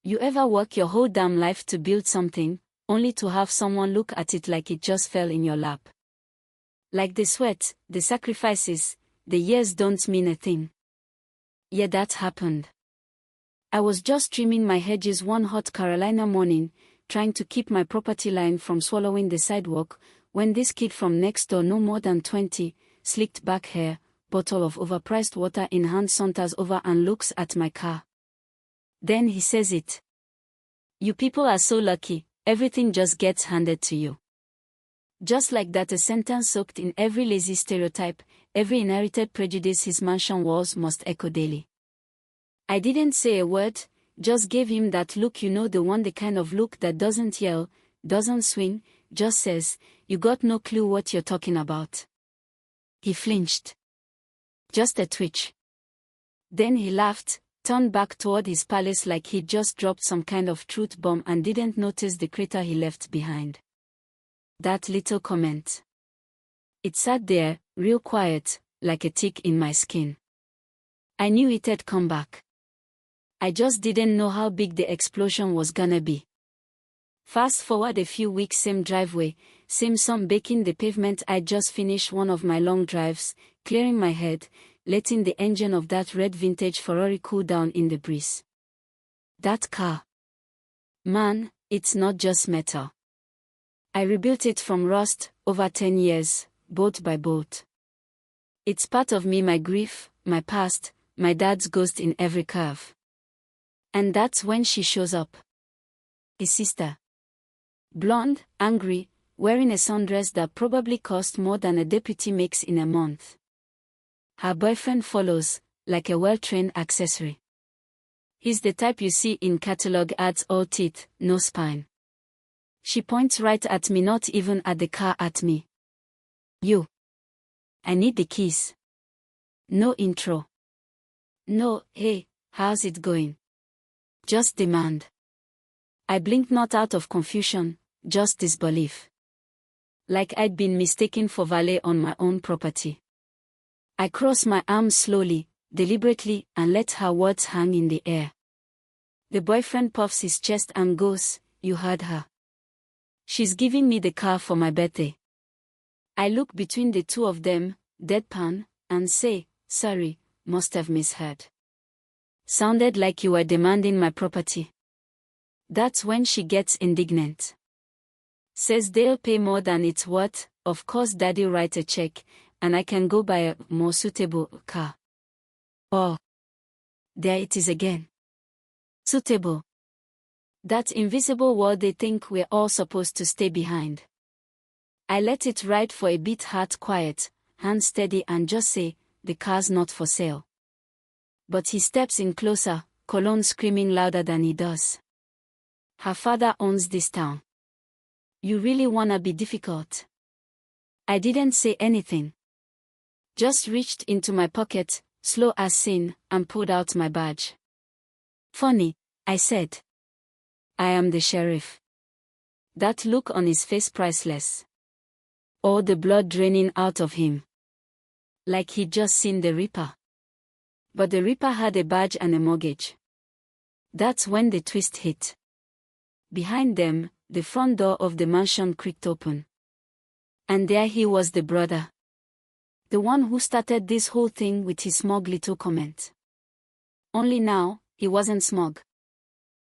You ever work your whole damn life to build something, only to have someone look at it like it just fell in your lap? Like the sweat, the sacrifices, the years don't mean a thing. Yeah, that happened. I was just trimming my hedges one hot Carolina morning, trying to keep my property line from swallowing the sidewalk, when this kid from next door, no more than 20, slicked back hair, bottle of overpriced water in hand, saunters over and looks at my car. Then he says it. You people are so lucky, everything just gets handed to you. Just like that, a sentence soaked in every lazy stereotype, every inherited prejudice his mansion walls must echo daily. I didn't say a word, just gave him that look, you know, the one, the kind of look that doesn't yell, doesn't swing, just says, you got no clue what you're talking about. He flinched. Just a twitch. Then he laughed, turned back toward his palace like he'd just dropped some kind of truth bomb and didn't notice the crater he left behind. That little comment. It sat there, real quiet, like a tick in my skin. I knew it had come back. I just didn't know how big the explosion was gonna be. Fast forward a few weeks, same driveway, same sun baking the pavement. I just finished one of my long drives, clearing my head, letting the engine of that red vintage Ferrari cool down in the breeze. That car. Man, it's not just metal. I rebuilt it from rust, over 10 years, bolt by bolt. It's part of me, my grief, my past, my dad's ghost in every curve. And that's when she shows up. His sister. Blonde, angry, wearing a sundress that probably cost more than a deputy makes in a month. Her boyfriend follows, like a well-trained accessory. He's the type you see in catalog ads, all teeth, no spine. She points right at me, not even at the car, at me. You. I need the keys. No intro. No, hey, how's it going? Just demand. I blinked, not out of confusion, just disbelief. Like I'd been mistaken for valet on my own property. I crossed my arms slowly, deliberately, and let her words hang in the air. The boyfriend puffs his chest and goes, you heard her. She's giving me the car for my birthday. I look between the two of them, deadpan, and say, sorry, must have misheard. Sounded like you were demanding my property. That's when she gets indignant. Says they'll pay more than it's worth, of course daddy write a check, and I can go buy a more suitable car. Oh. There it is again. Suitable. That invisible wall they think we're all supposed to stay behind. I let it ride for a bit, heart quiet, hand steady, and just say, the car's not for sale. But he steps in closer, cologne screaming louder than he does. Her father owns this town. You really wanna be difficult? I didn't say anything. Just reached into my pocket, slow as sin, and pulled out my badge. Funny, I said. I am the sheriff. That look on his face, priceless. All the blood draining out of him. Like he'd just seen the Reaper. But the Reaper had a badge and a mortgage. That's when the twist hit. Behind them, the front door of the mansion creaked open. And there he was, the brother. The one who started this whole thing with his smug little comment. Only now, he wasn't smug.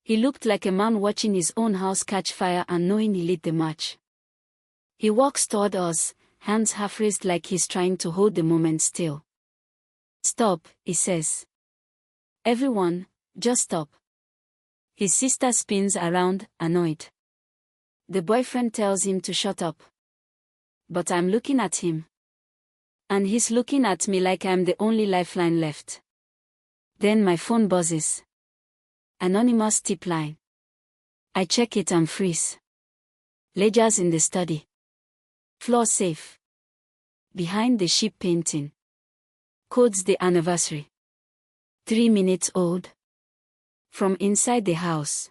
He looked like a man watching his own house catch fire and knowing he lit the match. He walks toward us, hands half raised like he's trying to hold the moment still. Stop, he says. Everyone, just stop. His sister spins around, annoyed. The boyfriend tells him to shut up. But I'm looking at him. And he's looking at me like I'm the only lifeline left. Then my phone buzzes. Anonymous tip line. I check it and freeze. Ledgers in the study. Floor safe. Behind the ship painting. Codes the anniversary. 3 minutes old. From inside the house.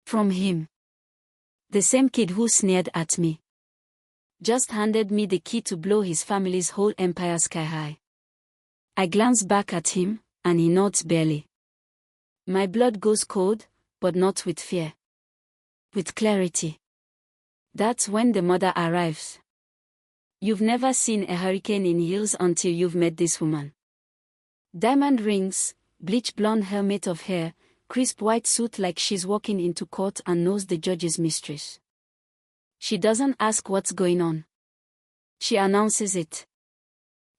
From him. The same kid who sneered at me. Just handed me the key to blow his family's whole empire sky high. I glance back at him, and he nods barely. My blood goes cold, but not with fear. With clarity. That's when the mother arrives. You've never seen a hurricane in heels until you've met this woman. Diamond rings, bleach blonde helmet of hair, crisp white suit like she's walking into court and knows the judge's mistress. She doesn't ask what's going on. She announces it.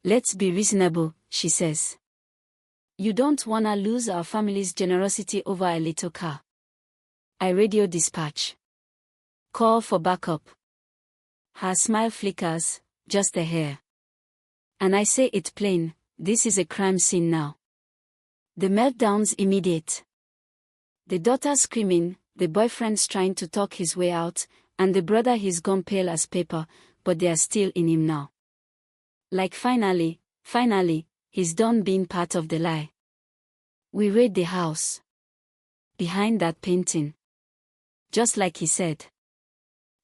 Let's be reasonable, she says. You don't wanna lose our family's generosity over a little car. I radio dispatch. Call for backup. Her smile flickers, just a hair. And I say it plain, this is a crime scene now. The meltdown's immediate. The daughter screaming, the boyfriend's trying to talk his way out, and the brother he's gone pale as paper, but they are still in him now. Like finally, he's done being part of the lie. We raid the house. Behind that painting. Just like he said.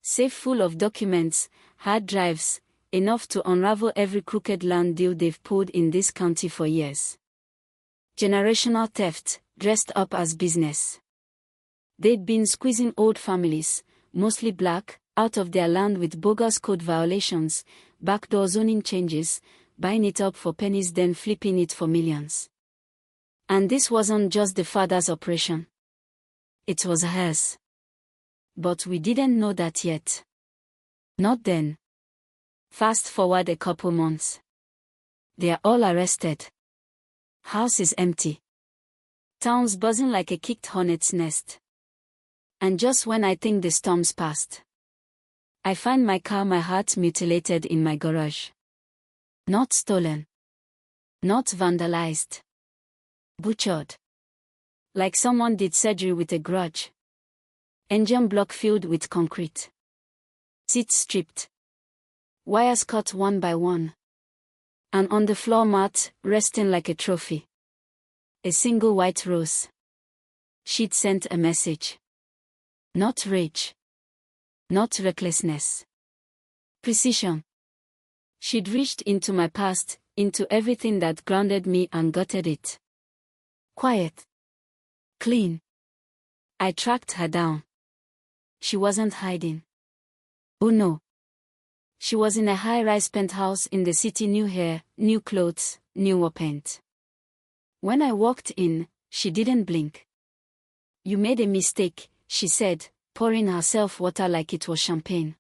Safe full of documents, hard drives, enough to unravel every crooked land deal they've pulled in this county for years. Generational theft, dressed up as business. They'd been squeezing old families, mostly black, out of their land with bogus code violations, backdoor zoning changes, buying it up for pennies then flipping it for millions. And this wasn't just the father's operation. It was hers. But we didn't know that yet. Not then. Fast forward a couple months. They are all arrested. House is empty. Town's buzzing like a kicked hornet's nest. And just when I think the storm's past, I find my car, my heart mutilated in my garage. Not stolen. Not vandalized. Butchered. Like someone did surgery with a grudge. Engine block filled with concrete. Seats stripped. Wires cut one by one. And on the floor mat, resting like a trophy. A single white rose. She'd sent a message. Not rage. Not recklessness. Precision. She'd reached into my past, into everything that grounded me and gutted it. Quiet. Clean. I tracked her down. She wasn't hiding. Oh no. She was in a high-rise penthouse in the city, new hair, new clothes, newer paint. When I walked in, she didn't blink. You made a mistake, she said, pouring herself water like it was champagne.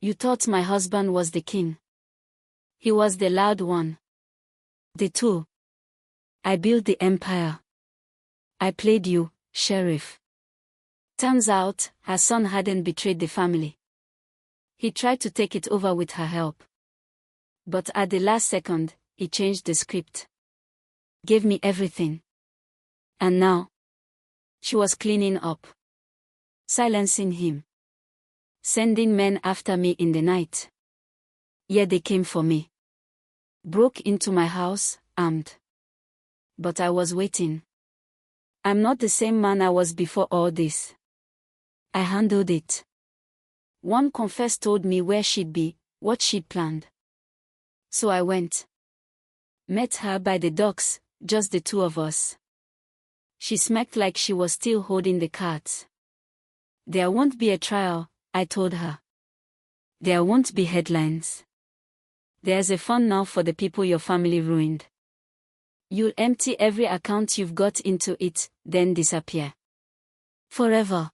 You thought my husband was the king. He was the loud one. The tool. I built the empire. I played you, sheriff. Turns out, her son hadn't betrayed the family. He tried to take it over with her help. But at the last second, he changed the script. Gave me everything. And now? She was cleaning up. Silencing him. Sending men after me in the night. Yeah, they came for me. Broke into my house, armed. But I was waiting. I'm not the same man I was before all this. I handled it. One confess told me where she'd be, what she'd planned. So I went. Met her by the docks, just the two of us. She smacked like she was still holding the cards. There won't be a trial, I told her. There won't be headlines. There's a fund now for the people your family ruined. You'll empty every account you've got into it, then disappear. Forever.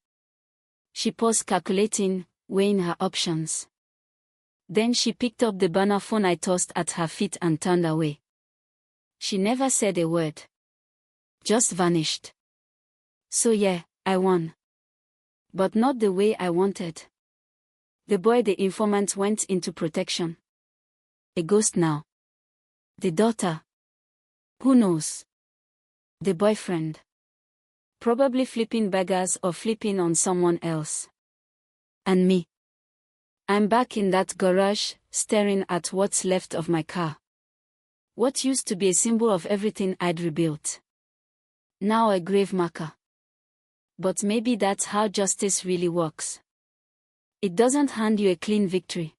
She paused, calculating, weighing her options. Then she picked up the burner phone I tossed at her feet and turned away. She never said a word. Just vanished. So yeah, I won. But not the way I wanted. The boy, the informant, went into protection. A ghost now. The daughter. Who knows? The boyfriend. Probably flipping beggars or flipping on someone else. And me. I'm back in that garage, staring at what's left of my car. What used to be a symbol of everything I'd rebuilt. Now a grave marker. But maybe that's how justice really works. It doesn't hand you a clean victory.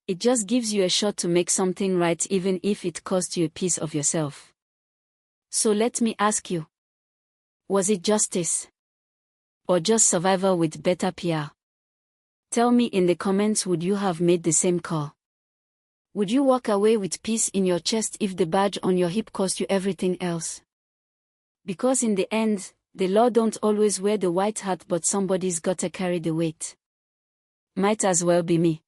It just gives you a shot to make something right, even if it cost you a piece of yourself. So let me ask you. Was it justice? or just survival with better PR? Tell me in the comments, would you have made the same call? Would you walk away with peace in your chest if the badge on your hip cost you everything else? Because in the end, the law don't always wear the white hat, but somebody's gotta carry the weight. Might as well be me.